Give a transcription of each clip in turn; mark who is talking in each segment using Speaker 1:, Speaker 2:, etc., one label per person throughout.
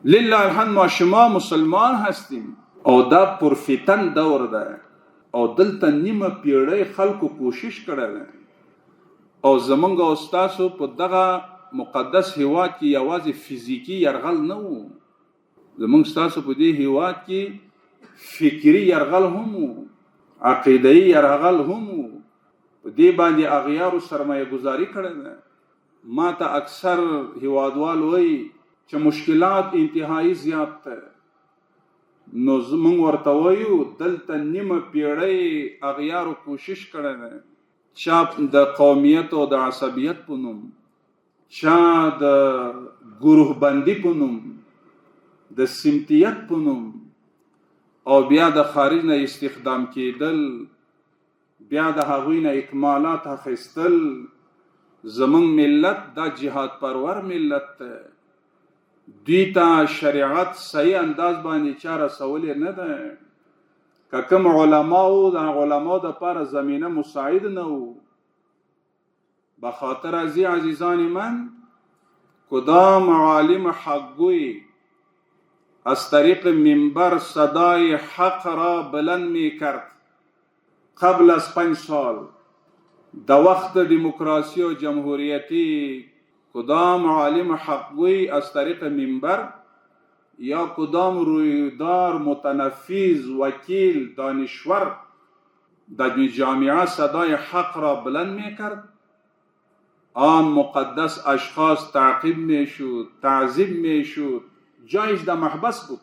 Speaker 1: لله الحمد ما شما مسلمان هستیم او دا پرفتن دور ده او دلته نیمه پیړۍ خلکو کوشش کړی ده او زمونږ او ستاسو په دغه مقدس هیواد کې یوازې فزیکی یرغل نه و، زمونږ ستاسو په دې هیواد کې فکری یرغل هم و، عقیده‌ای یرغل هم و. په دې باندې اغیارو سرمایه گذاری کړې ده. ما ته اکثر هیوادوال وایي چې مشکلات انتهایی زیات ده، نو زمونږ ورته وایو دلته نیمه پیړۍ اغیارو کوشش کړی ده، چا د قومیت او د عصبیت په نوم، چا د گروه بندی په نوم، د سمتیت په نوم، او بیا د خارج نه استخدام کېدل، بیا د هغوی نه اکمالات اخیستل. زمونږ ملت دا جهاد پرور ملت ده، دوی ته شریعت صحیح انداز باندې چا رسولې نه ده. که کوم علماو د علماو دپاره زمینه مساعد نه و، بخاطر از عزیزان من کدام عالم حقگوی از طریق منبر صدای حق را بلند می کرد قبل از 5 سال د وقت دموکراسی و جمهوریتی، کدام عالم حقگوی از طریق منبر یا کدام رویدار متنفذ وکیل دانشور در جامعه صدای حق را بلند می کرد، آن مقدس اشخاص تعقیب می شد، تعذیب می شد، جایش در محبس بود.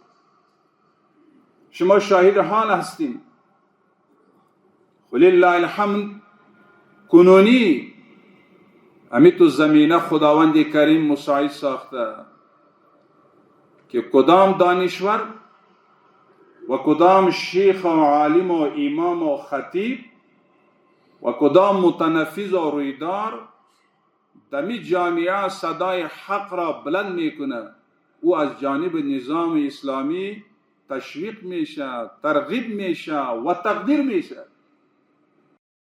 Speaker 1: شما شاهد حال هستین. ولله الحمد کنونی امی تو زمینه خداوند کریم مساعد ساخته که کدام دانشور و کدام شیخ و عالم و امام و خطیب و کدام متنفذ و رویدار دمی جامعه صدای حق را بلند میکنه، او از جانب نظام اسلامی تشویق میشه، ترغیب میشه و تقدیر میشه.